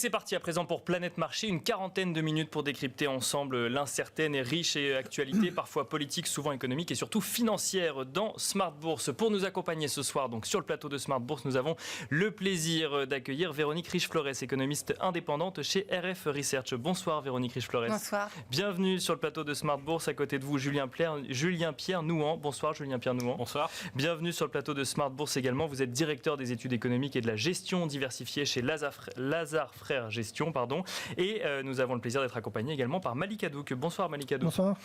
c'est parti à présent pour Planète Marché, une quarantaine de minutes pour décrypter ensemble l'incertaine et riche actualité, parfois politique, souvent économique et surtout financière dans Smart Bourse. Pour nous accompagner ce soir, donc sur le plateau de Smart Bourse, nous avons le plaisir d'accueillir Véronique Riche-Flores, économiste indépendante chez RF Research. Bonsoir Véronique Riche-Flores. Bonsoir. Bienvenue sur le plateau de Smart Bourse. À côté de vous, Julien Pierre Nouan. Bonsoir Julien Pierre Nouan. Bonsoir. Bienvenue sur le plateau de Smart Bourse également. Vous êtes directeur des études économiques et de la gestion diversifiée chez Lazare Frères Gestion. Et nous avons le plaisir d'être accompagnés également par Malik Hadouk. Bonsoir Malik Hadouk. Bonsoir.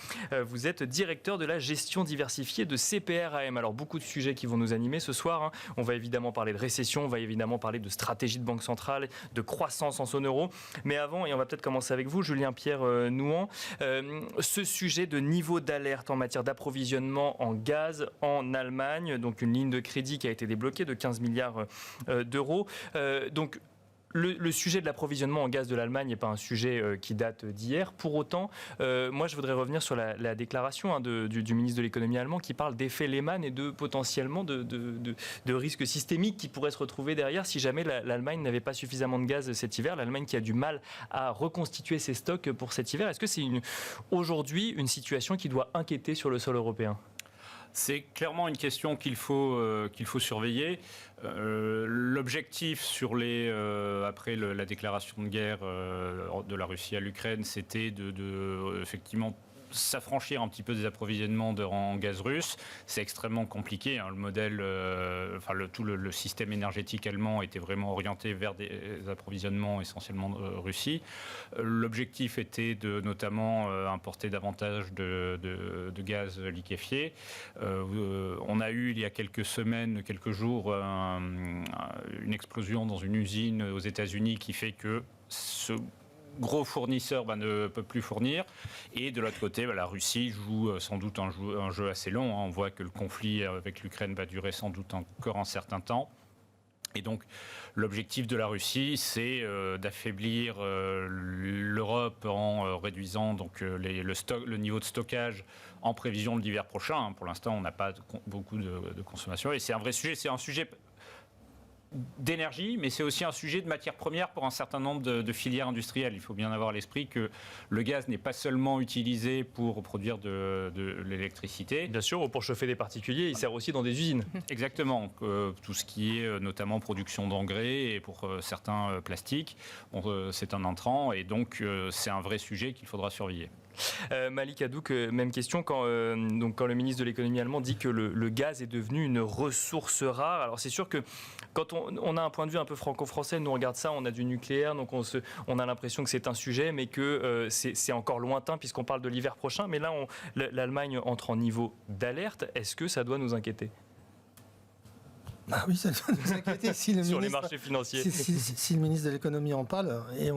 Vous êtes directeur de la gestion diversifiée de CPR-AM. Alors beaucoup de sujets qui vont nous animer ce soir. On va évidemment parler de récession, on va évidemment parler de stratégie de banque centrale, de croissance en zone euro. Mais avant, et on va peut-être commencer avec vous, Julien Pierre Nouan, ce sujet de niveau d'alerte en matière d'approvisionnement en gaz en Allemagne, donc une ligne de crédit qui a été débloquée de 15 milliards d'euros. Donc le sujet de l'approvisionnement en gaz de l'Allemagne n'est pas un sujet qui date d'hier. Pour autant, moi je voudrais revenir sur la déclaration du ministre de l'économie allemand qui parle d'effet Lehman et de potentiellement de risques systémiques qui pourraient se retrouver derrière si jamais l'Allemagne n'avait pas suffisamment de gaz cet hiver. L'Allemagne qui a du mal à reconstituer ses stocks pour cet hiver. Est-ce que c'est aujourd'hui une situation qui doit inquiéter sur le sol européen ? C'est clairement une question qu'il faut surveiller. L'objectif après la déclaration de guerre de la Russie à l'Ukraine, c'était effectivement s'affranchir un petit peu des approvisionnements en gaz russe. C'est extrêmement compliqué. Le modèle, tout le système énergétique allemand était vraiment orienté vers des approvisionnements essentiellement de Russie. L'objectif était de notamment importer davantage de gaz liquéfié. On a eu il y a quelques jours, une explosion dans une usine aux États-Unis qui fait que ce gros fournisseur ne peut plus fournir. Et de l'autre côté, la Russie joue sans doute un jeu assez long. On voit que le conflit avec l'Ukraine va durer sans doute encore un certain temps. Et donc, l'objectif de la Russie, c'est d'affaiblir l'Europe en réduisant donc, le niveau de stockage en prévision de l'hiver prochain. Pour l'instant, on n'a pas beaucoup de consommation. Et c'est un vrai sujet. C'est un sujet d'énergie, mais c'est aussi un sujet de matières premières pour un certain nombre de filières industrielles. Il faut bien avoir à l'esprit que le gaz n'est pas seulement utilisé pour produire de l'électricité. Bien sûr, ou pour chauffer des particuliers, il sert aussi dans des usines. Exactement. Tout ce qui est notamment production d'engrais et pour certains plastiques, c'est un entrant et donc c'est un vrai sujet qu'il faudra surveiller. Malik Hadouk, même question. Quand le ministre de l'économie allemand dit que le gaz est devenu une ressource rare, alors c'est sûr que quand on a un point de vue un peu franco-français, nous on regarde ça, on a du nucléaire, donc on a l'impression que c'est un sujet, mais que c'est encore lointain puisqu'on parle de l'hiver prochain. Mais là, l'Allemagne entre en niveau d'alerte. Est-ce que ça doit nous inquiéter ? Ah oui, ça doit nous inquiéter sur les marchés financiers. Si le ministre de l'économie en parle, et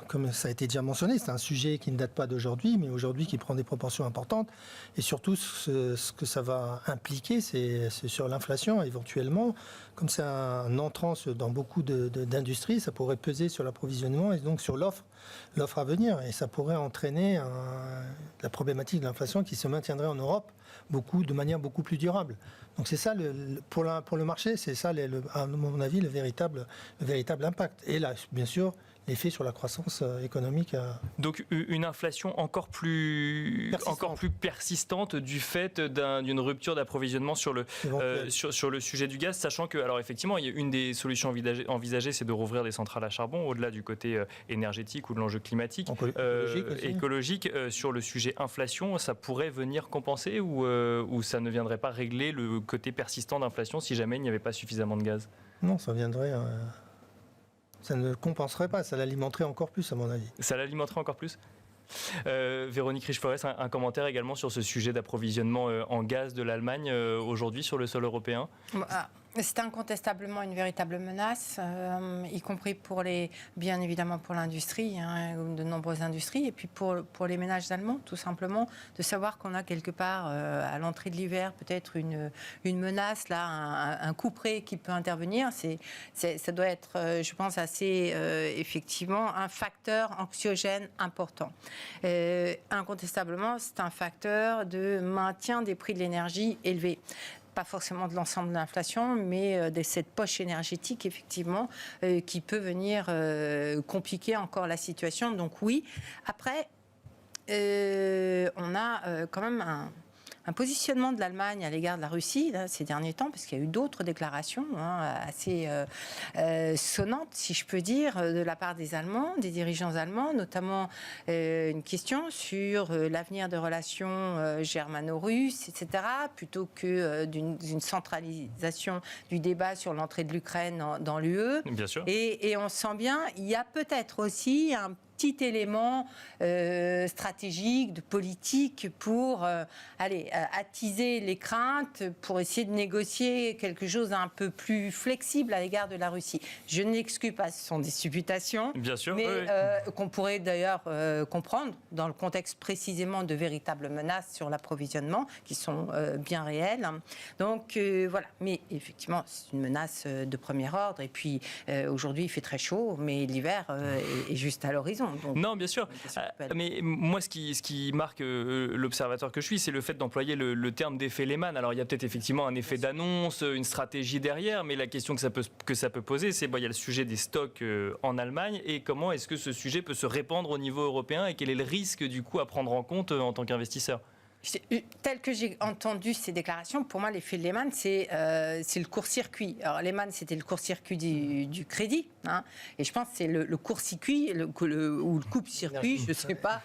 comme ça a été déjà mentionné, c'est un sujet qui ne date pas d'aujourd'hui, mais aujourd'hui qui prend des proportions importantes. Et surtout, ce que ça va impliquer, c'est sur l'inflation éventuellement. Comme c'est un entrant dans beaucoup d'industries, ça pourrait peser sur l'approvisionnement et donc sur l'offre à venir. Et ça pourrait entraîner la problématique de l'inflation qui se maintiendrait en Europe de manière beaucoup plus durable. Donc c'est ça, pour le marché, c'est ça, à mon avis, le véritable impact. Et là, bien sûr, l'effet sur la croissance économique. Donc une inflation encore plus persistante du fait d'une rupture d'approvisionnement sur le sujet du gaz, sachant que, alors effectivement, il y a une des solutions envisagées, c'est de rouvrir des centrales à charbon, au-delà du côté énergétique ou de l'enjeu climatique, écologique. Sur le sujet inflation, ça pourrait venir compenser ou ça ne viendrait pas régler le côté persistant d'inflation si jamais il n'y avait pas suffisamment de gaz ? Non, ça viendrait... Ça ne compenserait pas, ça l'alimenterait encore plus à mon avis. Ça l'alimenterait encore plus ? Véronique Riche-Flores, un commentaire également sur ce sujet d'approvisionnement en gaz de l'Allemagne aujourd'hui sur le sol européen ? C'est incontestablement une véritable menace, y compris bien évidemment pour l'industrie, de nombreuses industries, et puis pour les ménages allemands, tout simplement, de savoir qu'on a quelque part, à l'entrée de l'hiver, peut-être une menace, là, un coup près qui peut intervenir. Ça doit être, je pense, assez, effectivement, un facteur anxiogène important. Incontestablement, c'est un facteur de maintien des prix de l'énergie élevés. pas forcément de l'ensemble de l'inflation, mais de cette poche énergétique, effectivement, qui peut venir compliquer encore la situation. Donc oui, après, on a quand même un positionnement de l'Allemagne à l'égard de la Russie là, ces derniers temps, parce qu'il y a eu d'autres déclarations assez sonnantes, si je peux dire, de la part des Allemands, des dirigeants allemands, notamment une question sur l'avenir des relations germano-russes, etc., plutôt que d'une centralisation du débat sur l'entrée de l'Ukraine dans l'UE. Bien sûr. Et on sent bien, il y a peut-être aussi un petit élément stratégique, de politique pour attiser les craintes, pour essayer de négocier quelque chose d'un peu plus flexible à l'égard de la Russie. Je ne l'exclus pas, ce sont des supputations, Bien sûr, mais oui. qu'on pourrait d'ailleurs comprendre dans le contexte précisément de véritables menaces sur l'approvisionnement qui sont bien réelles. Donc voilà, mais effectivement, c'est une menace de premier ordre. Et puis aujourd'hui, il fait très chaud, mais l'hiver est juste à l'horizon. Donc, non, bien sûr. Mais moi, ce qui marque l'observateur que je suis, c'est le fait d'employer le terme d'effet Lehman. Alors, il y a peut-être effectivement un effet d'annonce, une stratégie derrière, mais la question que ça peut poser, c'est il y a le sujet des stocks en Allemagne et comment est-ce que ce sujet peut se répandre au niveau européen et quel est le risque du coup à prendre en compte en tant qu'investisseur. Tel que j'ai entendu ces déclarations, pour moi, l'effet Lehman, c'est le court-circuit. Alors, Lehman, c'était le court-circuit du crédit. Hein, et je pense que c'est le court-circuit ou le coupe-circuit, je ne sais pas,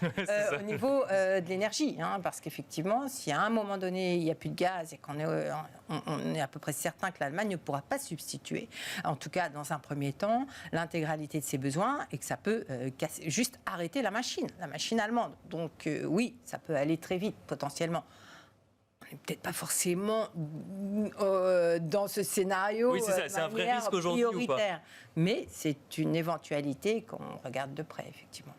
au niveau de l'énergie. Hein, parce qu'effectivement, si à un moment donné, il n'y a plus de gaz et qu'on est à peu près certain que l'Allemagne ne pourra pas substituer, en tout cas dans un premier temps, l'intégralité de ses besoins et que ça peut juste arrêter la machine allemande. Donc oui, ça peut aller très vite, potentiellement. On n'est peut-être pas forcément dans ce scénario. Oui, c'est ça, c'est un vrai risque aujourd'hui ou pas ? Mais c'est une éventualité qu'on regarde de près, effectivement.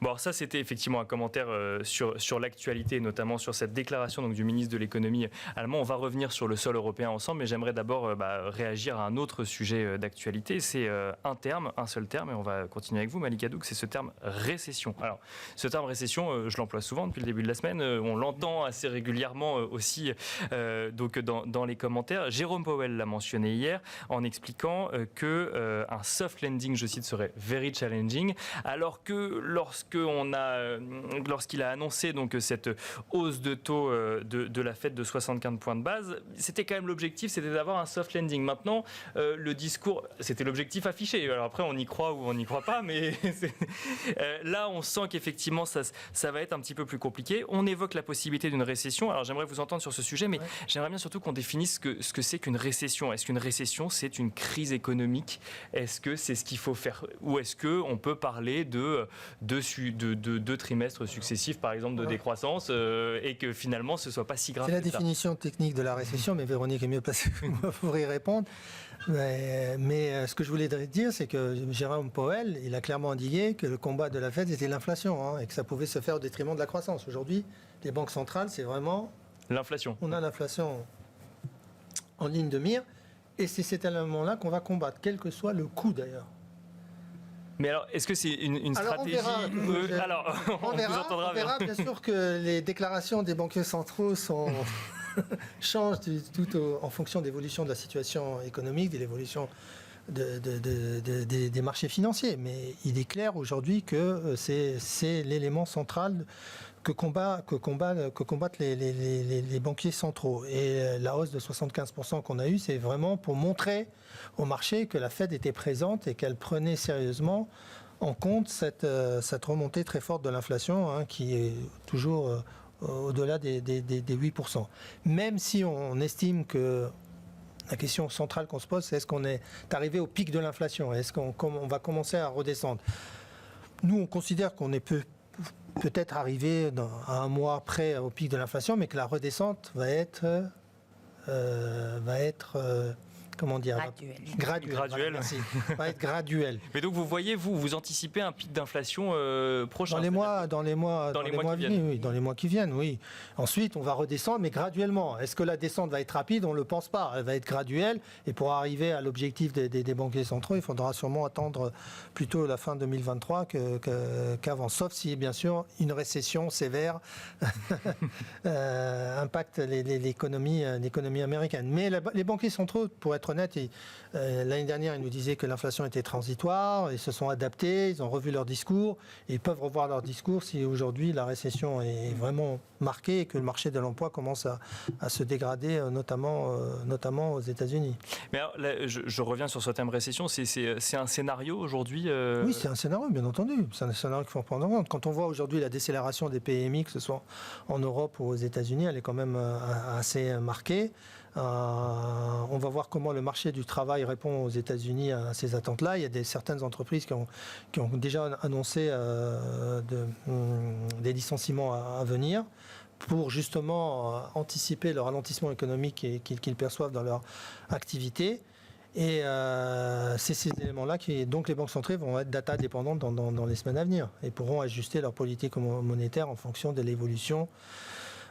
Bon, alors ça, c'était effectivement un commentaire sur l'actualité, notamment sur cette déclaration donc, du ministre de l'économie allemand. On va revenir sur le sol européen ensemble, mais j'aimerais d'abord réagir à un autre sujet d'actualité. C'est un seul terme, et on va continuer avec vous, Malika Douk, c'est ce terme récession. Alors, ce terme récession, je l'emploie souvent depuis le début de la semaine. On l'entend assez régulièrement aussi donc dans les commentaires. Jérôme Powell l'a mentionné hier en expliquant qu'un soft landing, je cite, serait very challenging, alors que lorsqu'il a annoncé donc cette hausse de taux de la Fed de 75 points de base, c'était quand même l'objectif, c'était d'avoir un soft landing. Maintenant, le discours, c'était l'objectif affiché. Alors après, on y croit ou on n'y croit pas, mais là, on sent qu'effectivement, ça va être un petit peu plus compliqué. On évoque la possibilité d'une récession. Alors j'aimerais vous entendre sur ce sujet, mais j'aimerais bien surtout qu'on définisse ce que c'est qu'une récession. Est-ce qu'une récession, c'est une crise économique ? Est-ce que c'est ce qu'il faut faire ? Ou est-ce qu'on peut parler de deux trimestres successifs, par exemple, de décroissance, et que finalement, ce ne soit pas si grave. C'est la définition technique de la récession, mais Véronique est mieux placée pour y répondre. Mais ce que je voulais dire, c'est que Jérôme Powell, il a clairement indiqué que le combat de la Fed était l'inflation, et que ça pouvait se faire au détriment de la croissance. Aujourd'hui, les banques centrales, c'est vraiment... l'inflation. On a l'inflation en ligne de mire, et c'est cet élément-là qu'on va combattre, quel que soit le coût d'ailleurs. Mais alors, est-ce que c'est une stratégie on verra bien sûr que les déclarations des banquiers centraux changent en fonction de l'évolution de la situation économique, de l'évolution des marchés financiers. Mais il est clair aujourd'hui que c'est l'élément central que combattent les banquiers centraux. Et la hausse de 75% qu'on a eue, c'est vraiment pour montrer au marché que la Fed était présente et qu'elle prenait sérieusement en compte cette remontée très forte de l'inflation, qui est toujours au-delà des 8%. Même si on estime que la question centrale qu'on se pose, c'est est-ce qu'on est arrivé au pic de l'inflation ? Est-ce qu'on va commencer à redescendre ? Nous, on considère qu'on est peut-être arrivé à un mois près au pic de l'inflation, mais que la redescente va être comment dire, Graduel. Voilà, merci. Va être graduel. Mais donc vous voyez, vous anticipez un pic d'inflation prochain. Dans les mois qui viennent. Oui, dans les mois qui viennent, oui. Ensuite, on va redescendre, mais graduellement. Est-ce que la descente va être rapide? On ne le pense pas. Elle va être graduelle. Et pour arriver à l'objectif des banquiers centraux, il faudra sûrement attendre plutôt la fin 2023 qu'avant. Sauf si, bien sûr, une récession sévère impacte l'économie américaine. Mais les banquiers centraux, pour être honnête, l'année dernière, ils nous disaient que l'inflation était transitoire. Ils se sont adaptés, ils ont revu leur discours. Et ils peuvent revoir leur discours si aujourd'hui la récession est vraiment marquée et que le marché de l'emploi commence à se dégrader, notamment aux États-Unis. Mais alors, là, je reviens sur ce thème récession. C'est un scénario aujourd'hui Oui, c'est un scénario, bien entendu. C'est un scénario qu'il faut prendre en compte. Quand on voit aujourd'hui la décélération des PMI, que ce soit en Europe ou aux États-Unis, elle est quand même assez marquée. On va voir comment le marché du travail répond aux États-Unis à ces attentes-là. Il y a certaines entreprises qui ont déjà annoncé des licenciements à venir pour justement anticiper le ralentissement économique qu'ils perçoivent dans leur activité. Et c'est ces éléments-là donc les banques centrales vont être data dépendantes dans les semaines à venir et pourront ajuster leur politique monétaire en fonction de l'évolution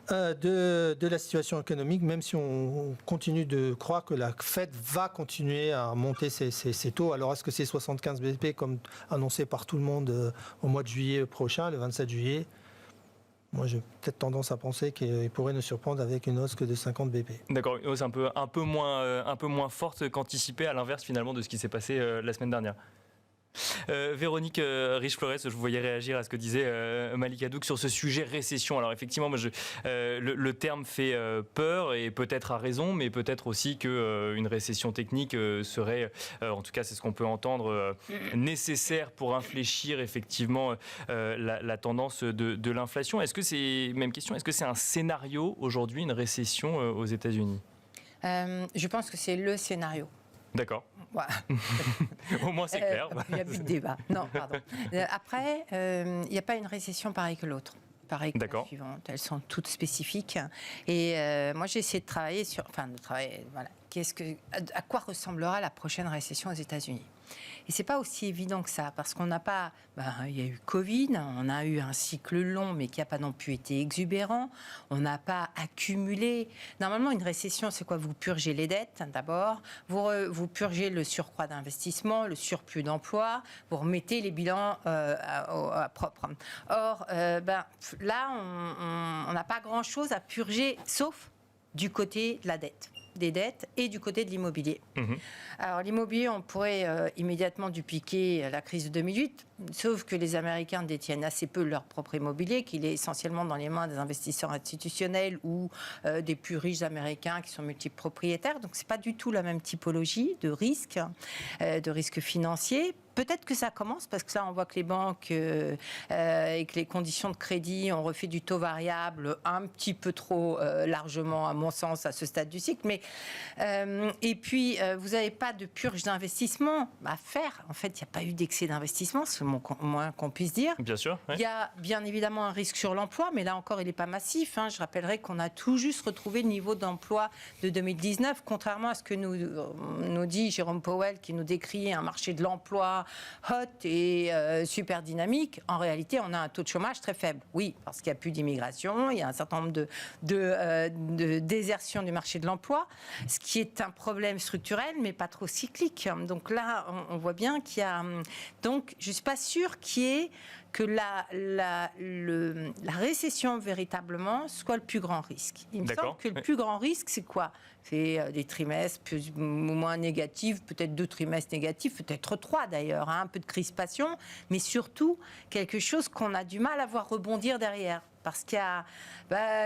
de la situation économique, même si on continue de croire que la Fed va continuer à monter ses taux. Alors est-ce que c'est 75 BP comme annoncé par tout le monde au mois de juillet prochain, le 27 juillet? Moi, j'ai peut-être tendance à penser qu'il pourrait nous surprendre avec une hausse que de 50 BP. D'accord, une hausse un peu moins forte qu'anticipée, à l'inverse finalement de ce qui s'est passé la semaine dernière. Véronique Riche-Flores, je vous voyais réagir à ce que disait Malik Hadouk sur ce sujet récession. Alors effectivement, le terme fait peur et peut-être à raison, mais peut-être aussi qu'une récession technique serait, en tout cas c'est ce qu'on peut entendre, nécessaire pour infléchir effectivement la tendance de l'inflation. Est-ce que c'est, même question, est-ce que c'est un scénario aujourd'hui, une récession aux États-Unis? Je pense que c'est le scénario. D'accord. Voilà. Au moins c'est clair. Il n'y a plus de débat. Non, pardon. Après, il n'y a pas une récession pareille que l'autre. Pareil que la suivante. Elles sont toutes spécifiques. Et moi, j'ai essayé de travailler sur... voilà. À quoi ressemblera la prochaine récession aux États-Unis? Et c'est pas aussi évident que ça, parce qu'on n'a pas... il y a eu Covid, on a eu un cycle long, mais qui n'a pas non plus été exubérant. On n'a pas accumulé... Normalement, une récession, c'est quoi? Vous purgez les dettes, d'abord. Vous purgez le surcroît d'investissement, le surplus d'emploi. Vous remettez les bilans à propre. Or, là, on n'a pas grand-chose à purger, sauf du côté de la dette. Des dettes et du côté de l'immobilier. Alors l'immobilier, on pourrait immédiatement dupliquer la crise de 2008, sauf que les Américains détiennent assez peu leur propre immobilier, qu'il est essentiellement dans les mains des investisseurs institutionnels ou des plus riches Américains qui sont multiples propriétaires. Donc c'est pas du tout la même typologie de risque financier. Peut-être que ça commence, parce que là, on voit que les banques et que les conditions de crédit ont refait du taux variable un petit peu trop largement, à mon sens, à ce stade du cycle. Mais, et puis, vous n'avez pas de purge d'investissement à faire. En fait, il n'y a pas eu d'excès d'investissement, c'est le moins qu'on puisse dire. Bien sûr. Ouais. Il y a bien évidemment un risque sur l'emploi, mais là encore, il n'est pas massif. Je rappellerai qu'on a tout juste retrouvé le niveau d'emploi de 2019, contrairement à ce que nous dit Jérôme Powell, qui nous décrit un marché de l'emploi hot et super dynamique. En réalité, on a un taux de chômage très faible. Oui, parce qu'il n'y a plus d'immigration, il y a un certain nombre de désertion du marché de l'emploi, ce qui est un problème structurel, mais pas trop cyclique. Donc là, on voit bien qu'il y a... Donc, je ne suis pas sûre que la récession véritablement soit le plus grand risque. Il me semble que le plus grand risque, c'est quoi? C'est des trimestres plus ou moins négatifs, peut-être 2 trimestres négatifs, peut-être 3 d'ailleurs, un peu de crispation, mais surtout quelque chose qu'on a du mal à voir rebondir derrière. Parce qu'il y a,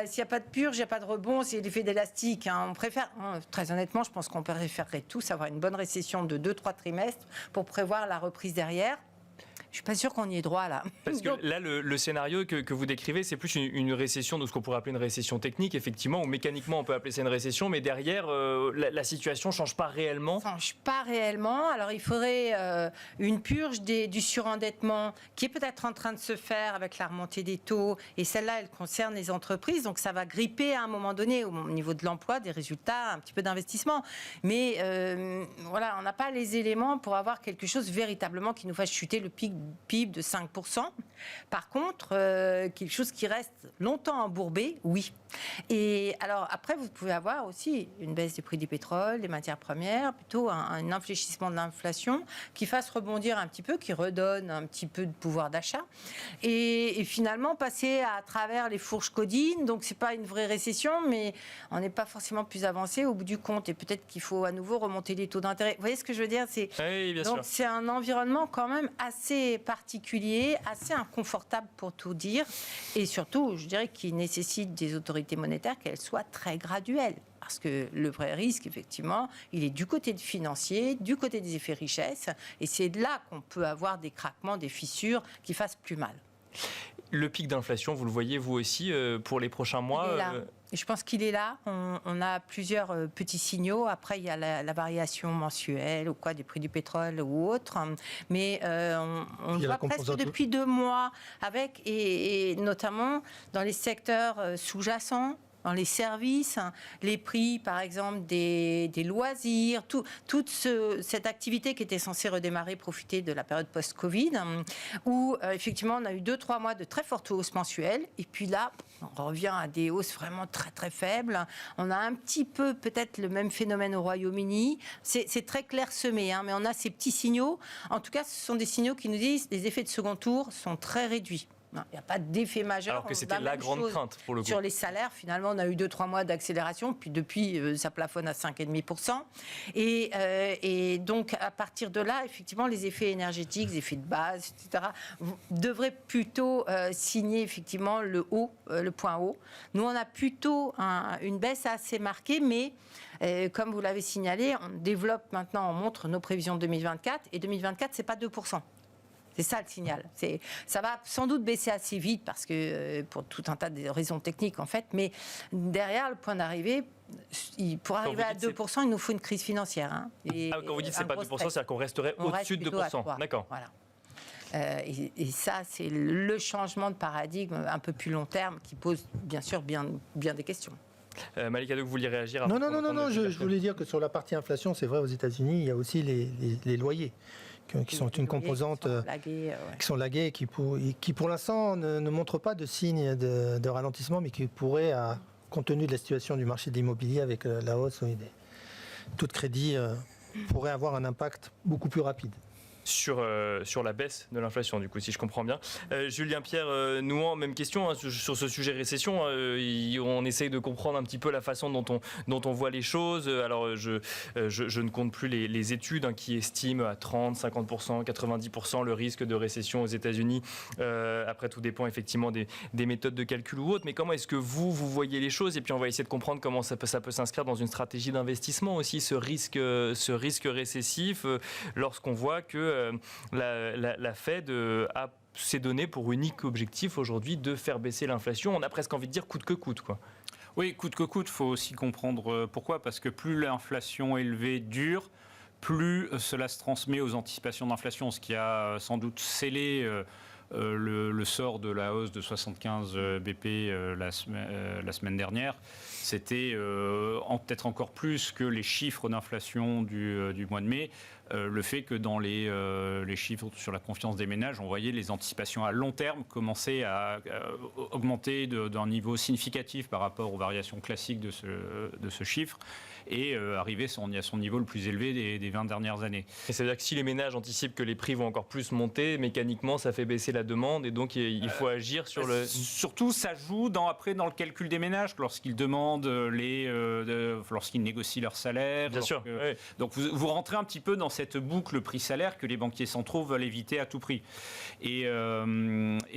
s'il n'y a pas de purge, il n'y a pas de rebond, c'est l'effet d'élastique. On préfère, très honnêtement, je pense qu'on préférerait tous avoir une bonne récession de 2-3 trimestres pour prévoir la reprise derrière. je suis pas sûre qu'on y ait droit là. Parce que là, le scénario que vous décrivez, c'est plus une récession, de ce qu'on pourrait appeler une récession technique, effectivement, ou mécaniquement on peut appeler ça une récession, mais derrière, la situation ne change pas réellement. Ça ne change pas réellement. Alors il faudrait une purge du surendettement qui est peut-être en train de se faire avec la remontée des taux, et celle-là, elle concerne les entreprises, donc ça va gripper à un moment donné au niveau de l'emploi, des résultats, un petit peu d'investissement. Mais voilà, on n'a pas les éléments pour avoir quelque chose véritablement qui nous fasse chuter le pic PIB de 5%. Par contre, quelque chose qui reste longtemps embourbé, oui. Et alors après, vous pouvez avoir aussi une baisse des prix du pétrole, des matières premières, plutôt un infléchissement de l'inflation qui fasse rebondir un petit peu, qui redonne un petit peu de pouvoir d'achat. Et finalement, passer à travers les fourches codines. Donc, c'est pas une vraie récession, mais on n'est pas forcément plus avancé au bout du compte. Et peut-être qu'il faut à nouveau remonter les taux d'intérêt. Vous voyez ce que je veux dire? Oui, bien donc, sûr. c'est un environnement quand même assez particulier, assez inconfortable pour tout dire. Et surtout, je dirais qu'il nécessite des autorités monétaires qu'elles soient très graduelles. Parce que le vrai risque, effectivement, il est du côté du financier, du côté des effets richesse. Et c'est là qu'on peut avoir des craquements, des fissures qui fassent plus mal. Le pic d'inflation, vous le voyez vous aussi pour les prochains mois? Il est là. Je pense qu'il est là. On a plusieurs petits signaux. Après, il y a la variation mensuelle ou quoi, des prix du pétrole ou autre. Mais on voit presque depuis 2 mois avec, et notamment dans les secteurs sous-jacents, dans les services, les prix, par exemple, des loisirs, toute cette activité qui était censée redémarrer, profiter de la période post-Covid, où effectivement on a eu 2-3 mois de très fortes hausses mensuelles, et puis là, on revient à des hausses vraiment très très faibles. On a un petit peu peut-être le même phénomène au Royaume-Uni. C'est très clairsemé, mais on a ces petits signaux. En tout cas, ce sont des signaux qui nous disent que les effets de second tour sont très réduits. Il n'y a pas d'effet majeur. Alors que c'était la grande crainte pour le coup. Sur les salaires, finalement, on a eu 2-3 mois d'accélération, puis depuis, ça plafonne à 5,5%. Et donc, à partir de là, effectivement, les effets énergétiques, les effets de base, etc., devraient plutôt signer effectivement le point haut. Nous, on a plutôt une baisse assez marquée, mais comme vous l'avez signalé, on développe maintenant, on montre nos prévisions de 2024, et 2024, ce n'est pas 2%. C'est ça le signal. Ça va sans doute baisser assez vite parce que pour tout un tas de raisons techniques en fait, mais derrière le point d'arrivée, pour arriver à 2%, il nous faut une crise financière. Quand vous dites que ce n'est pas 2%, c'est-à-dire qu'on resterait au-dessus de 2%. D'accord. Voilà. Et ça, c'est le changement de paradigme un peu plus long terme qui pose bien sûr bien des questions. Malika, vous vouliez réagir? Non, je voulais dire que sur la partie inflation, c'est vrai, aux États-Unis, il y a aussi les loyers qui sont une composante qui sont lagués et qui pour l'instant ne montrent pas de signes de ralentissement, mais qui pourraient, compte tenu de la situation du marché de l'immobilier avec la hausse des taux de crédit, pourraient avoir un impact beaucoup plus rapide. Sur la baisse de l'inflation, du coup, si je comprends bien. Julien-Pierre Nouan, même question sur ce sujet récession. On essaye de comprendre un petit peu la façon dont on voit les choses. Alors, je ne compte plus les études qui estiment à 30, 50%, 90% le risque de récession aux États-Unis. Après, tout dépend effectivement des méthodes de calcul ou autres. Mais comment est-ce que vous voyez les choses? Et puis, on va essayer de comprendre comment ça peut s'inscrire dans une stratégie d'investissement aussi, ce risque récessif, lorsqu'on voit que la Fed s'est donné pour unique objectif aujourd'hui de faire baisser l'inflation. On a presque envie de dire coûte que coûte, quoi. Oui, coûte que coûte, il faut aussi comprendre pourquoi. Parce que plus l'inflation élevée dure, plus cela se transmet aux anticipations d'inflation, ce qui a sans doute scellé le sort de la hausse de 75 BP la semaine dernière. C'était peut-être encore plus que les chiffres d'inflation du mois de mai. Le fait que dans les chiffres sur la confiance des ménages, on voyait les anticipations à long terme commencer à augmenter d'un niveau significatif par rapport aux variations classiques de ce chiffre et arriver à son niveau le plus élevé des 20 dernières années. Et ça veut dire que si les ménages anticipent que les prix vont encore plus monter, mécaniquement, ça fait baisser la demande et donc il faut agir sur le... Surtout, ça joue après dans le calcul des ménages, lorsqu'ils demandent lorsqu'ils négocient leur salaire. Bien sûr. Oui. Donc vous rentrez un petit peu dans cette boucle prix-salaire que les banquiers centraux veulent éviter à tout prix. Et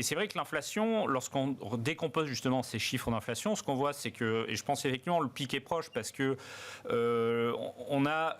c'est vrai que l'inflation, lorsqu'on décompose justement ces chiffres d'inflation, ce qu'on voit, c'est que, et je pense effectivement le pic est proche parce que on a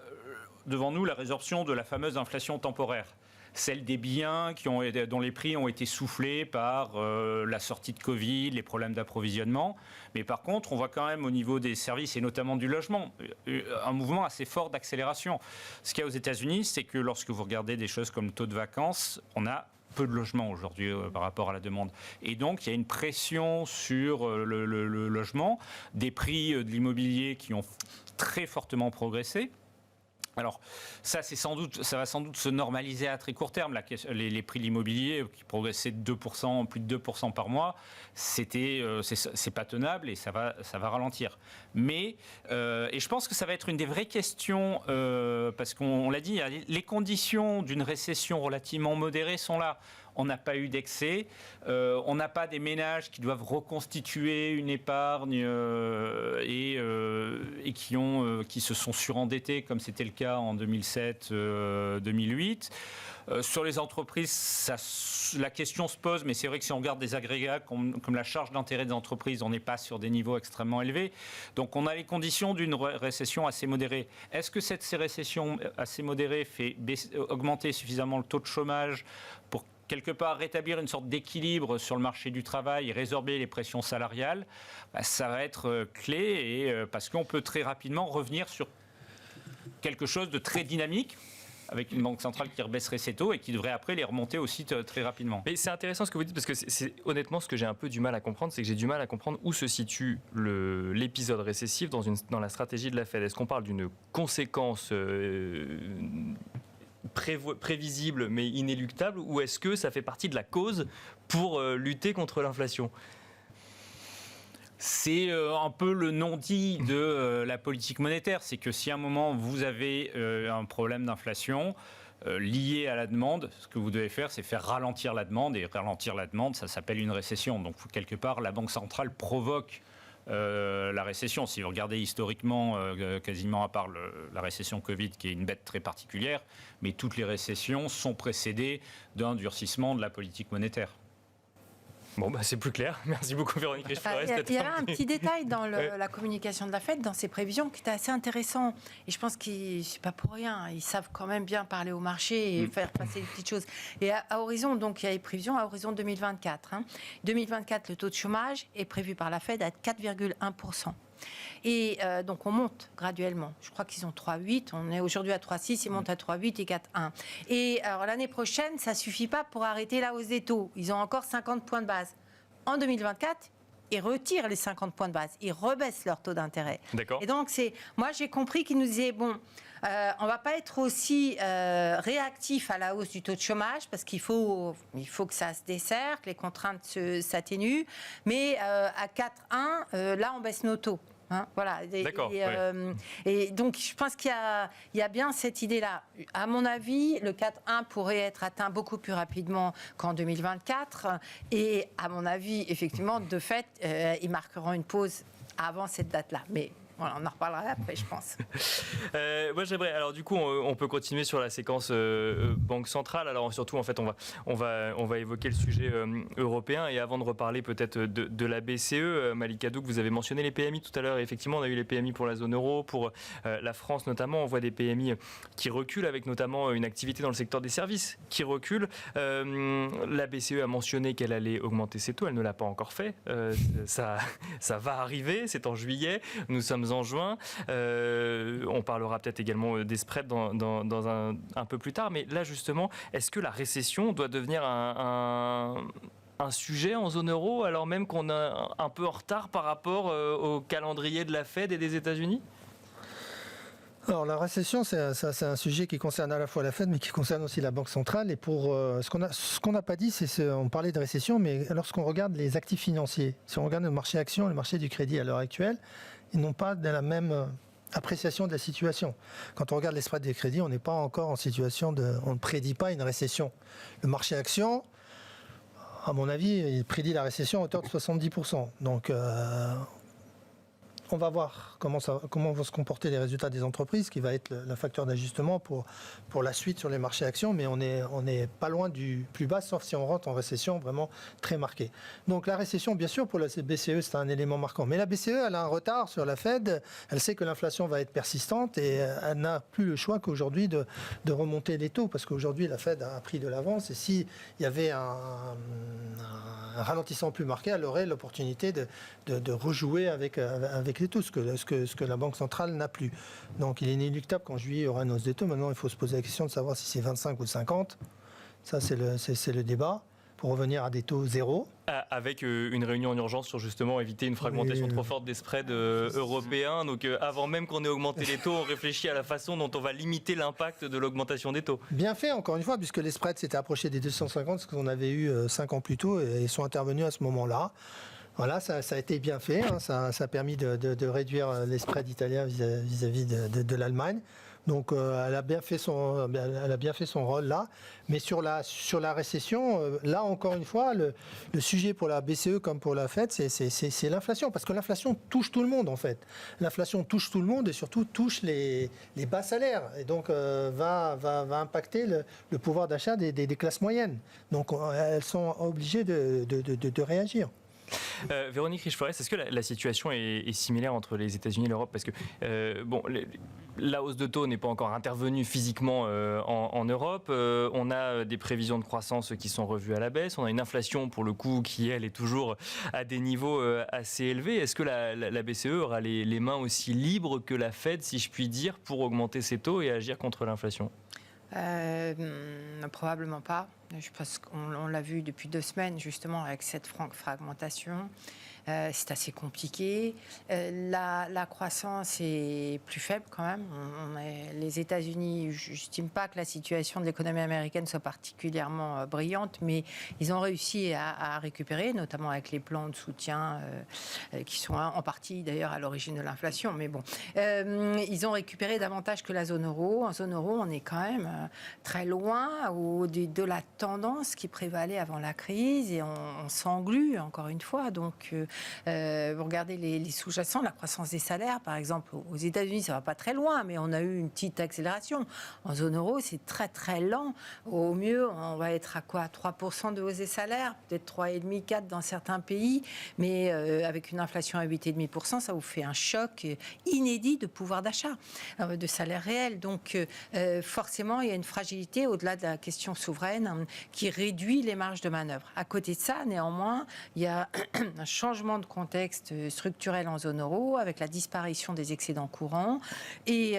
devant nous la résorption de la fameuse inflation temporaire. celle des biens dont les prix ont été soufflés par la sortie de Covid, les problèmes d'approvisionnement. Mais par contre, on voit quand même au niveau des services et notamment du logement, un mouvement assez fort d'accélération. Ce qu'il y a aux États-Unis, c'est que lorsque vous regardez des choses comme le taux de vacances, on a peu de logements aujourd'hui par rapport à la demande. Et donc, il y a une pression sur le logement, des prix de l'immobilier qui ont très fortement progressé. Alors, ça va sans doute se normaliser à très court terme. Les prix de l'immobilier qui progressaient de 2%, plus de 2% par mois, c'est pas tenable et ça va ralentir. Mais, et je pense que ça va être une des vraies questions, parce qu'on l'a dit, les conditions d'une récession relativement modérée sont là. On n'a pas eu d'excès, on n'a pas des ménages qui doivent reconstituer une épargne et qui se sont surendettés comme c'était le cas en 2007-2008. Sur les entreprises, la question se pose, mais c'est vrai que si on regarde des agrégats comme la charge d'intérêt des entreprises, on n'est pas sur des niveaux extrêmement élevés. Donc on a les conditions d'une récession assez modérée. Est-ce que cette récession assez modérée fait augmenter suffisamment le taux de chômage pour quelque part rétablir une sorte d'équilibre sur le marché du travail et résorber les pressions salariales? Ça va être clé, parce qu'on peut très rapidement revenir sur quelque chose de très dynamique, avec une banque centrale qui rebaisserait ses taux et qui devrait après les remonter aussi très rapidement. Mais c'est intéressant ce que vous dites, parce que c'est honnêtement ce que j'ai un peu du mal à comprendre, c'est que j'ai du mal à comprendre où se situe l'épisode récessif dans la stratégie de la Fed. Est-ce qu'on parle d'une conséquence prévisible mais inéluctable, ou est-ce que ça fait partie de la cause pour lutter contre l'inflation ? C'est un peu le non-dit de la politique monétaire. C'est que si à un moment vous avez un problème d'inflation lié à la demande, ce que vous devez faire, c'est faire ralentir la demande. Et ralentir la demande, ça s'appelle une récession. Donc quelque part, la Banque centrale provoque la récession. Si vous regardez historiquement, quasiment à part la récession Covid, qui est une bête très particulière, mais toutes les récessions sont précédées d'un durcissement de la politique monétaire. Bon, c'est plus clair. Merci beaucoup, Véronique Riche-Flores. Il y avait un petit détail dans la communication de la Fed, dans ses prévisions, qui était assez intéressant. Et je pense c'est pas pour rien. Ils savent quand même bien parler au marché et faire passer les petites choses. Et à horizon, donc il y a les prévisions à horizon 2024. 2024, le taux de chômage est prévu par la Fed à 4,1%. Et donc on monte graduellement. Je crois qu'ils ont 3,8. On est aujourd'hui à 3,6. Ils montent à 3,8 et 4,1. Et alors l'année prochaine, ça suffit pas pour arrêter la hausse des taux. Ils ont encore 50 points de base. En 2024, ils retirent les 50 points de base. Ils rebaissent leur taux d'intérêt. D'accord. Et donc moi j'ai compris qu'ils nous disaient on va pas être aussi réactif à la hausse du taux de chômage parce qu'il faut que ça se desserre, que les contraintes s'atténuent. Mais à 4,1, là on baisse nos taux. Voilà. D'accord. Et donc, je pense qu'il y a bien cette idée-là. À mon avis, le 4,1 pourrait être atteint beaucoup plus rapidement qu'en 2024. Et à mon avis, effectivement, de fait, ils marqueront une pause avant cette date-là. Mais voilà, on en reparlera après, je pense. Moi, j'aimerais. Alors, du coup, on peut continuer sur la séquence banque centrale. Alors, surtout, en fait, on va évoquer le sujet européen. Et avant de reparler peut-être de la BCE, Malika Douk, vous avez mentionné les PMI tout à l'heure. Et effectivement, on a eu les PMI pour la zone euro, pour la France notamment. On voit des PMI qui reculent, avec notamment une activité dans le secteur des services qui recule. La BCE a mentionné qu'elle allait augmenter ses taux. Elle ne l'a pas encore fait. Ça va arriver. C'est en juillet. Nous sommes en juin. On parlera peut-être également des spreads dans un peu plus tard. Mais là, justement, est-ce que la récession doit devenir un sujet en zone euro, alors même qu'on est un peu en retard par rapport au calendrier de la Fed et des États-Unis ? Alors la récession, c'est un sujet qui concerne à la fois la Fed, mais qui concerne aussi la Banque centrale. Et pour ce qu'on n'a pas dit, on parlait de récession, mais lorsqu'on regarde les actifs financiers, si on regarde le marché actions, le marché du crédit à l'heure actuelle, ils n'ont pas de la même appréciation de la situation. Quand on regarde les spreads des crédits, on n'est pas encore en situation on ne prédit pas une récession. Le marché actions, à mon avis, il prédit la récession à hauteur de 70%. Donc on va voir comment vont se comporter les résultats des entreprises, qui va être le facteur d'ajustement pour la suite sur les marchés actions, mais on est pas loin du plus bas, sauf si on rentre en récession vraiment très marquée. Donc la récession, bien sûr, pour la BCE, c'est un élément marquant. Mais la BCE, elle a un retard sur la Fed, elle sait que l'inflation va être persistante et elle n'a plus le choix qu'aujourd'hui de remonter les taux, parce qu'aujourd'hui, la Fed a pris de l'avance, et s'il y avait un ralentissement plus marqué, elle aurait l'opportunité de rejouer avec les taux, ce que la Banque centrale n'a plus. Donc il est inéluctable qu'en juillet, il y aura une hausse des taux. Maintenant, il faut se poser la question de savoir si c'est 25 ou 50. Ça, c'est le débat, pour revenir à des taux zéro. Avec une réunion en urgence sur justement éviter une fragmentation trop forte des spreads européens. Donc avant même qu'on ait augmenté les taux, on réfléchit à la façon dont on va limiter l'impact de l'augmentation des taux. Bien fait, encore une fois, puisque les spreads s'étaient approchés des 250, ce qu'on avait eu 5 ans plus tôt, et ils sont intervenus à ce moment-là. Voilà, ça a été bien fait, hein, ça a permis de réduire les spreads italiens vis-à-vis de l'Allemagne. Donc elle a bien fait son rôle là. Mais sur la récession, là encore une fois, le sujet pour la BCE comme pour la Fed, c'est l'inflation. Parce que l'inflation touche tout le monde en fait. L'inflation touche tout le monde et surtout touche les bas salaires. Et donc va impacter le pouvoir d'achat des classes moyennes. Donc elles sont obligées de réagir. Véronique Riche-Forest, est-ce que la situation est similaire entre les États-Unis et l'Europe? Parce que la hausse de taux n'est pas encore intervenue physiquement en Europe. On a des prévisions de croissance qui sont revues à la baisse. On a une inflation, pour le coup, qui, elle, est toujours à des niveaux assez élevés. Est-ce que la BCE aura les mains aussi libres que la Fed, si je puis dire, pour augmenter ses taux et agir contre l'inflation? Probablement pas. Je pense qu'on l'a vu depuis 2 semaines, justement, avec cette fragmentation. C'est assez compliqué. La croissance est plus faible quand même. Les États-Unis, je n'estime pas que la situation de l'économie américaine soit particulièrement brillante, mais ils ont réussi à récupérer, notamment avec les plans de soutien qui sont en partie d'ailleurs à l'origine de l'inflation. Mais bon, ils ont récupéré davantage que la zone euro. En zone euro, on est quand même très loin de la tendance qui prévalait avant la crise et on s'englue encore une fois. Donc, vous regardez les sous-jacents, la croissance des salaires, par exemple, aux États-Unis, ça va pas très loin, mais on a eu une petite accélération. En zone euro, c'est très très lent. Au mieux, on va être à quoi? 3% de hausse des salaires, peut-être 3,5, 4 dans certains pays, mais avec une inflation à 8,5%, ça vous fait un choc inédit de pouvoir d'achat, de salaire réel. Donc, forcément, il y a une fragilité au-delà de la question souveraine qui réduit les marges de manœuvre. À côté de ça, néanmoins, il y a un changement de contexte structurel en zone euro avec la disparition des excédents courants et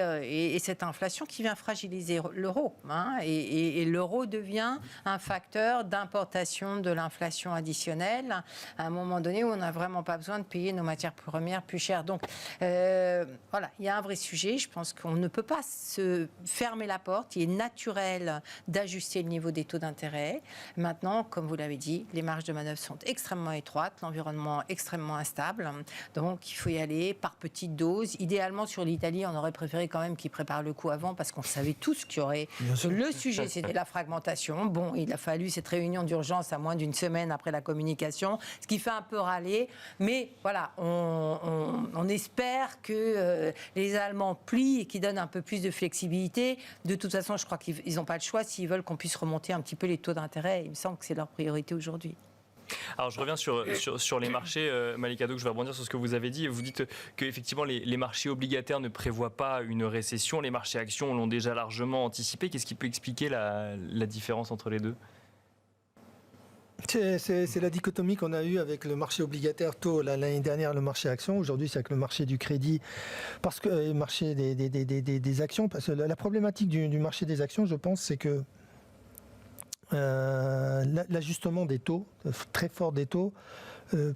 cette inflation qui vient fragiliser l'euro. Et l'euro devient un facteur d'importation de l'inflation additionnelle à un moment donné où on n'a vraiment pas besoin de payer nos matières premières plus chères. Donc voilà, il y a un vrai sujet. Je pense qu'on ne peut pas se fermer la porte. Il est naturel d'ajuster le niveau des taux d'intérêt. Maintenant, comme vous l'avez dit, les marges de manœuvre sont extrêmement étroites, l'environnement extrêmement instable. Donc, il faut y aller par petites doses. Idéalement, sur l'Italie, on aurait préféré quand même qu'ils préparent le coup avant parce qu'on savait tous qu'il y aurait... Le sujet, c'était la fragmentation. Bon, il a fallu cette réunion d'urgence à moins d'une semaine après la communication, ce qui fait un peu râler. Mais voilà, on espère que les Allemands plient et qu'ils donnent un peu plus de flexibilité. De toute façon, je crois qu'ils n'ont pas le choix s'ils veulent qu'on puisse remonter un petit peu les taux d'intérêt. Il me semble que c'est leur priorité aujourd'hui. Alors je reviens sur les marchés, Malika Adouk, je vais rebondir sur ce que vous avez dit. Vous dites qu'effectivement les marchés obligataires ne prévoient pas une récession, les marchés actions l'ont déjà largement anticipé. Qu'est-ce qui peut expliquer la différence entre les deux ? C'est la dichotomie qu'on a eue avec le marché obligataire taux l'année dernière, le marché actions. Aujourd'hui, c'est avec le marché du crédit, parce que le marché des actions. Parce que la problématique du marché des actions, je pense, c'est que l'ajustement des taux, très fort des taux,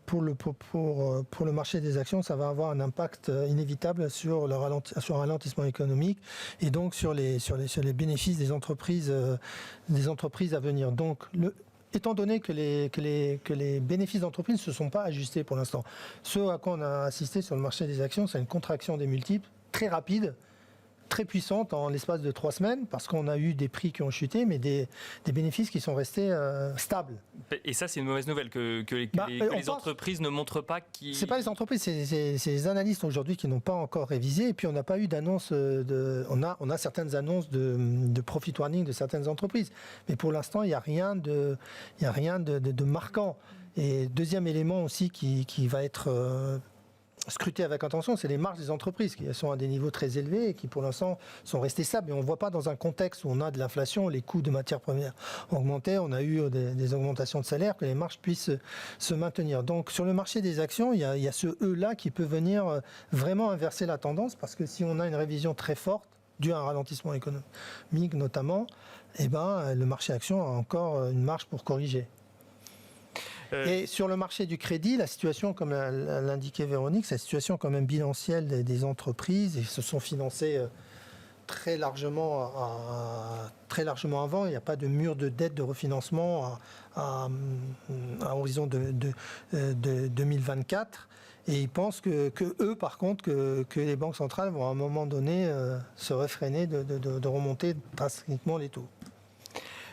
pour le marché des actions, ça va avoir un impact inévitable sur un ralentissement économique et donc sur les bénéfices des entreprises à venir. Donc, étant donné que les bénéfices d'entreprise ne se sont pas ajustés pour l'instant, ce à quoi on a assisté sur le marché des actions, c'est une contraction des multiples très rapide très puissante en l'espace de 3 semaines, parce qu'on a eu des prix qui ont chuté, mais des bénéfices qui sont restés stables. Et ça, c'est une mauvaise nouvelle que les entreprises ne montrent pas qui. C'est pas les entreprises, c'est les analystes aujourd'hui qui n'ont pas encore révisé. Et puis on n'a pas eu d'annonce on a certaines annonces de profit warning de certaines entreprises, mais pour l'instant il n'y a rien de marquant. Et deuxième élément aussi qui va être scruté avec attention, c'est les marges des entreprises qui sont à des niveaux très élevés et qui pour l'instant sont restées stables. Et on ne voit pas dans un contexte où on a de l'inflation, les coûts de matières premières augmentaient, on a eu des augmentations de salaire, que les marges puissent se maintenir. Donc sur le marché des actions, il y a ce E-là qui peut venir vraiment inverser la tendance, parce que si on a une révision très forte, due à un ralentissement économique notamment, le marché actions a encore une marge pour corriger. Et sur le marché du crédit, la situation, comme l'indiquait Véronique, c'est la situation quand même bilancielle des entreprises. Ils se sont financés très largement avant. Il n'y a pas de mur de dette de refinancement à horizon de 2024. Et ils pensent que eux, par contre, que les banques centrales vont à un moment donné se réfréner de remonter drastiquement les taux.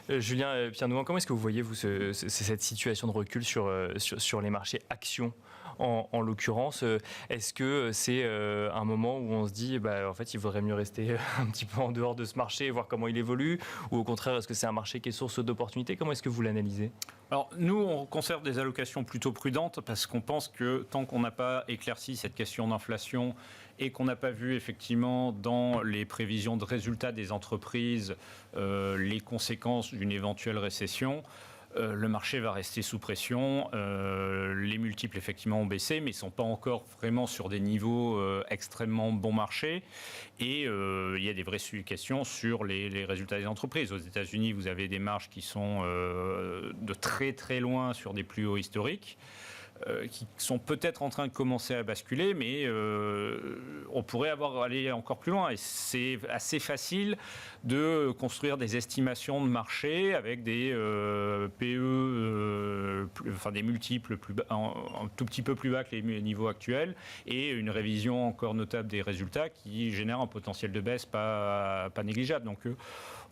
Julien Pierre-Nouan, comment est-ce que vous voyez cette situation de recul sur les marchés actions en l'occurrence? Est-ce que c'est un moment où on se dit en fait il vaudrait mieux rester un petit peu en dehors de ce marché et voir comment il évolue, ou au contraire est-ce que c'est un marché qui est source d'opportunités? Comment est-ce que vous l'analysez? Alors nous, on conserve des allocations plutôt prudentes, parce qu'on pense que tant qu'on n'a pas éclairci cette question d'inflation et qu'on n'a pas vu effectivement dans les prévisions de résultats des entreprises les conséquences d'une éventuelle récession, le marché va rester sous pression. Les multiples effectivement ont baissé, mais ils ne sont pas encore vraiment sur des niveaux extrêmement bon marché. Et il y a des vraies questions sur les résultats des entreprises. Aux États-Unis, vous avez des marges qui sont de très très loin sur des plus hauts historiques, qui sont peut-être en train de commencer à basculer, mais on pourrait aller encore plus loin. Et c'est assez facile de construire des estimations de marché avec des PE, des multiples un tout petit peu plus bas que les niveaux actuels, et une révision encore notable des résultats qui génère un potentiel de baisse pas négligeable. Donc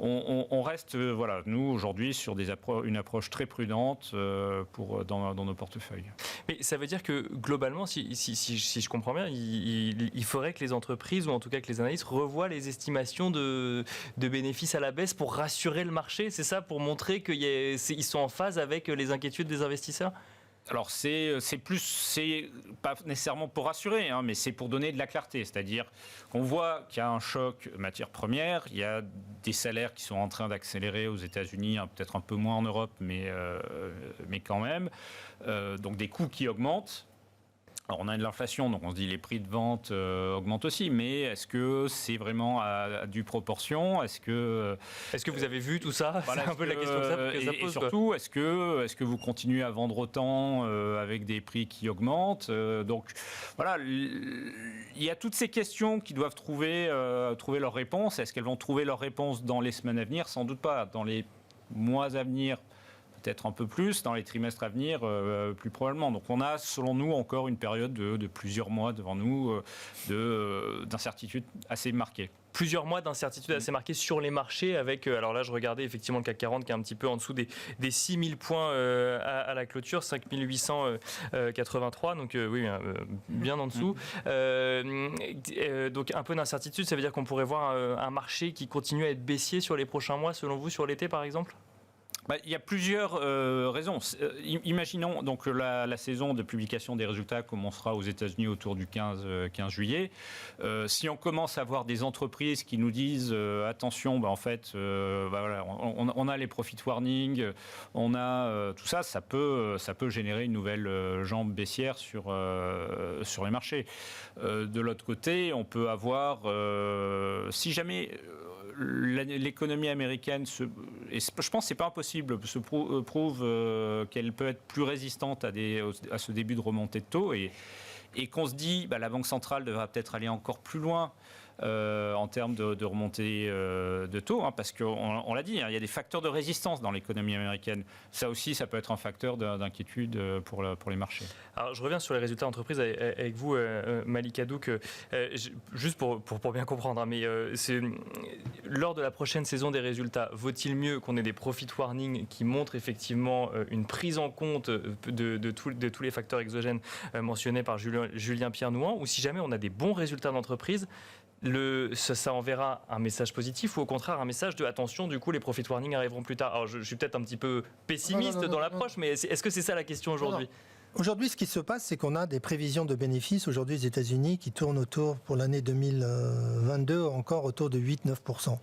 on reste, nous aujourd'hui sur une approche très prudente dans nos portefeuilles. Mais ça veut dire que globalement, si je comprends bien, il faudrait que les entreprises, ou en tout cas que les analystes, revoient les estimations de bénéfices à la baisse pour rassurer le marché, c'est ça, pour montrer qu'ils sont en phase avec les inquiétudes des investisseurs? Alors c'est pas nécessairement pour rassurer, mais c'est pour donner de la clarté. C'est-à-dire qu'on voit qu'il y a un choc matière première, il y a des salaires qui sont en train d'accélérer aux États-Unis, peut-être un peu moins en Europe, mais quand même. Donc des coûts qui augmentent. Alors on a de l'inflation, donc on se dit les prix de vente augmentent aussi, mais est-ce que c'est vraiment à due proportion? Est-ce que vous avez vu tout ça? C'est un peu la question que ça pose. Et surtout, est-ce que vous continuez à vendre autant avec des prix qui augmentent? Donc voilà, il y a toutes ces questions qui doivent trouver leur réponse. Est-ce qu'elles vont trouver leur réponse dans les semaines à venir? Sans doute pas. Dans les mois à venir, peut-être un peu plus, dans les trimestres à venir, plus probablement. Donc on a, selon nous, encore une période de plusieurs mois devant nous d'incertitude assez marquée. Plusieurs mois d'incertitude assez marquée sur les marchés, avec, alors là je regardais effectivement le CAC 40 qui est un petit peu en dessous des 6000 points à la clôture, 5883, donc oui, bien en dessous. Donc un peu d'incertitude, ça veut dire qu'on pourrait voir un marché qui continue à être baissier sur les prochains mois, selon vous, sur l'été par exemple? Il y a plusieurs raisons. Imaginons donc la saison de publication des résultats commencera aux États-Unis autour du 15 juillet. Si on commence à voir des entreprises qui nous disent attention, en fait, on a les profit warning, on a tout ça, ça peut générer une nouvelle jambe baissière sur les marchés. De l'autre côté, on peut avoir, si jamais l'économie américaine, et je pense que c'est pas impossible, se prouve qu'elle peut être plus résistante à ce début de remontée de taux, et qu'on se dit la Banque centrale devra peut-être aller encore plus loin en termes de remontée de taux, parce qu'on l'a dit, il y a des facteurs de résistance dans l'économie américaine. Ça aussi, ça peut être un facteur d'inquiétude pour les marchés. Alors, je reviens sur les résultats d'entreprise avec vous, Malik Hadouk, juste pour bien comprendre, mais lors de la prochaine saison des résultats, vaut-il mieux qu'on ait des profit warnings qui montrent effectivement une prise en compte de tous les facteurs exogènes mentionnés par Julien Pierre-Nouan, ou si jamais on a des bons résultats d'entreprise, ça enverra un message positif ou au contraire un message de attention, du coup les profit warnings arriveront plus tard. Alors je suis peut-être un petit peu pessimiste dans l'approche, mais est-ce que c'est ça la question aujourd'hui ? Aujourd'hui, ce qui se passe, c'est qu'on a des prévisions de bénéfices aujourd'hui aux États-Unis qui tournent autour, pour l'année 2022, encore autour de 8-9%.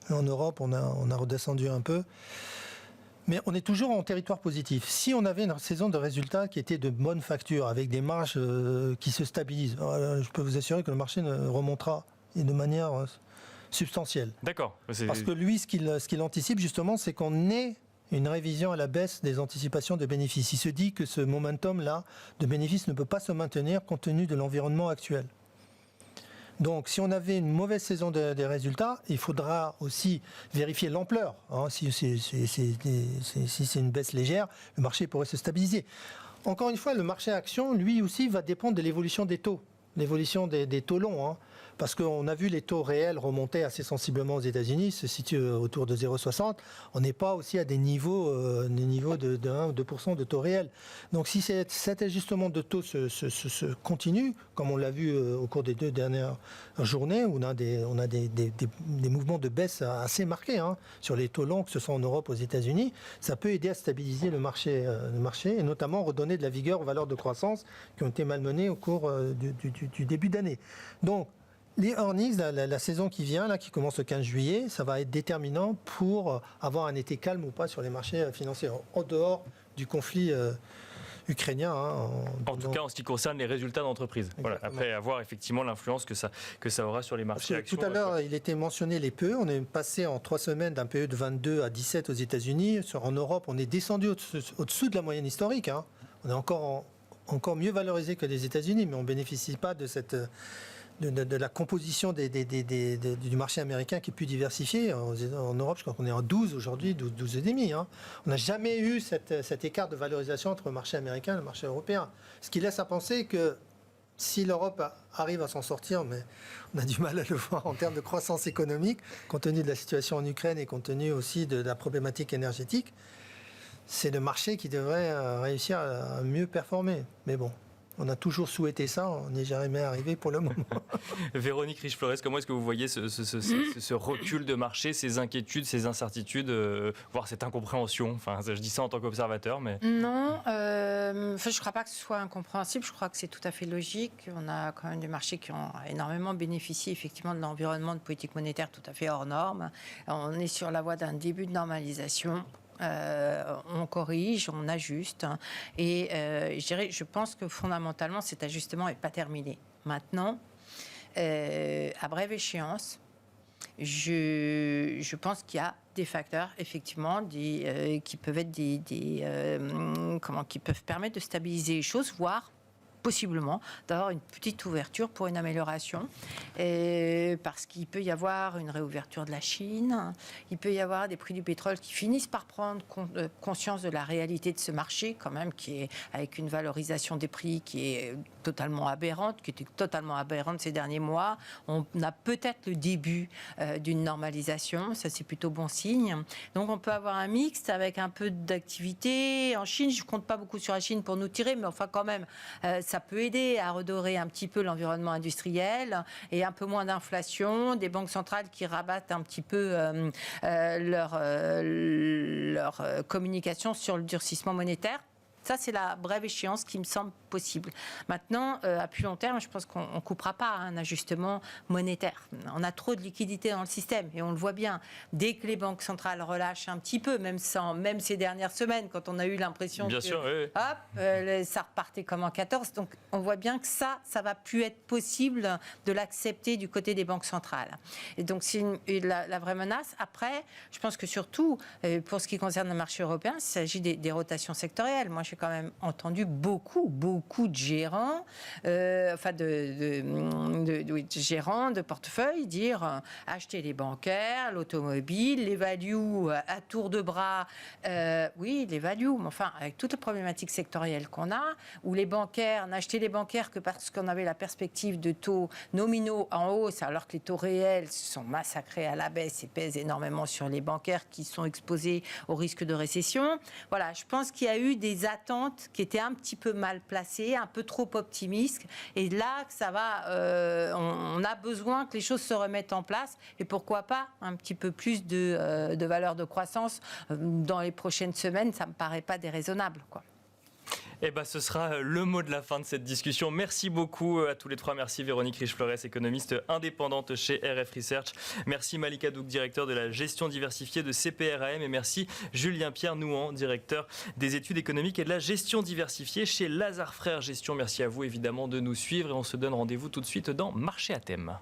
En Europe, on a redescendu un peu. Mais on est toujours en territoire positif. Si on avait une saison de résultats qui était de bonne facture, avec des marges qui se stabilisent, je peux vous assurer que le marché remontera et de manière substantielle. D'accord. Parce que lui, ce qu'il anticipe justement, c'est qu'on ait une révision à la baisse des anticipations de bénéfices. Il se dit que ce momentum-là de bénéfices ne peut pas se maintenir compte tenu de l'environnement actuel. Donc, si on avait une mauvaise saison des résultats, il faudra aussi vérifier l'ampleur. Si c'est une baisse légère, le marché pourrait se stabiliser. Encore une fois, le marché action, lui aussi, va dépendre de l'évolution des taux, l'évolution des taux longs. Parce qu'on a vu les taux réels remonter assez sensiblement aux États-Unis, se situent autour de 0,60. On n'est pas aussi à des niveaux de 1 ou 2% de taux réels. Donc si cet ajustement de taux se continue, comme on l'a vu au cours des 2 dernières journées, où on a des mouvements de baisse assez marqués sur les taux longs, que ce soit en Europe ou aux États-Unis, ça peut aider à stabiliser le marché et notamment redonner de la vigueur aux valeurs de croissance qui ont été malmenées au cours du début d'année. Donc, les earnings, la saison qui vient, là, qui commence le 15 juillet, ça va être déterminant pour avoir un été calme ou pas sur les marchés financiers, en dehors du conflit ukrainien. En tout cas, en ce qui concerne les résultats d'entreprise. Voilà. Après, à voir effectivement l'influence que ça aura sur les marchés actions. Tout à l'heure, il était mentionné les PE. On est passé en 3 semaines d'un PE de 22 à 17 aux États-Unis. En Europe, on est descendu au-dessous de la moyenne historique. On est encore mieux valorisé que les États-Unis, mais on ne bénéficie pas de de la composition du marché américain qui est plus diversifié. En Europe, je crois qu'on est en 12 aujourd'hui, 12,5. On n'a jamais eu cet écart de valorisation entre le marché américain et le marché européen. Ce qui laisse à penser que si l'Europe arrive à s'en sortir, mais on a du mal à le voir en termes de croissance économique, compte tenu de la situation en Ukraine et compte tenu aussi de la problématique énergétique, c'est le marché qui devrait réussir à mieux performer. Mais bon. On a toujours souhaité ça, on n'est jamais arrivé pour le moment. Véronique Riche-Flores, comment est-ce que vous voyez ce recul de marché, ces inquiétudes, ces incertitudes, voire cette incompréhension ? Enfin, je dis ça en tant qu'observateur, mais... Non, je ne crois pas que ce soit incompréhensible, je crois que c'est tout à fait logique. On a quand même des marchés qui ont énormément bénéficié effectivement de l'environnement de politique monétaire tout à fait hors norme. On est sur la voie d'un début de normalisation. On corrige, on ajuste. Et je pense que fondamentalement, cet ajustement n'est pas terminé. Maintenant, à brève échéance, je pense qu'il y a des facteurs, effectivement, qui peuvent être qui peuvent permettre de stabiliser les choses, voire possiblement d'avoir une petite ouverture pour une amélioration, parce qu'il peut y avoir une réouverture de la Chine, il peut y avoir des prix du pétrole qui finissent par prendre conscience de la réalité de ce marché, quand même, qui est avec une valorisation des prix qui est totalement aberrante, qui était totalement aberrante ces derniers mois. On a peut-être le début d'une normalisation, ça c'est plutôt bon signe. Donc on peut avoir un mixte avec un peu d'activité. En Chine, je ne compte pas beaucoup sur la Chine pour nous tirer, mais enfin quand même, ça peut aider à redorer un petit peu l'environnement industriel et un peu moins d'inflation, des banques centrales qui rabattent un petit peu leur communication sur le durcissement monétaire. Ça, c'est la brève échéance qui me semble possible. Maintenant, à plus long terme, je pense qu'on ne coupera pas un ajustement monétaire. On a trop de liquidités dans le système et on le voit bien. Dès que les banques centrales relâchent un petit peu, même ces dernières semaines, quand on a eu l'impression ça repartait comme en 14. Donc, on voit bien que ça va plus être possible de l'accepter du côté des banques centrales. Et donc, c'est la vraie menace. Après, je pense que surtout, pour ce qui concerne le marché européen, il s'agit des rotations sectorielles. Moi, j'ai quand même entendu beaucoup de gérants, de gérants de portefeuille dire acheter les bancaires, l'automobile, les values à tour de bras. Oui, les values, mais enfin, avec toute la problématique sectorielle qu'on a, où les bancaires, n'achetaient les bancaires que parce qu'on avait la perspective de taux nominaux en hausse, alors que les taux réels sont massacrés à la baisse et pèsent énormément sur les bancaires qui sont exposés au risque de récession. Voilà, je pense qu'il y a eu des attentes qui étaient un petit peu mal placées, un peu trop optimistes. Et là, ça va, on a besoin que les choses se remettent en place. Et pourquoi pas un petit peu plus de valeur de croissance dans les prochaines semaines, ça ne me paraît pas déraisonnable, quoi. Eh ben, ce sera le mot de la fin de cette discussion. Merci beaucoup à tous les trois. Merci Véronique Riche-Flores, économiste indépendante chez RF Research. Merci Malika Douk, directeur de la gestion diversifiée de CPRAM. Et merci Julien-Pierre Nouan, directeur des études économiques et de la gestion diversifiée chez Lazare Frères Gestion. Merci à vous évidemment de nous suivre et on se donne rendez-vous tout de suite dans Marché à thème.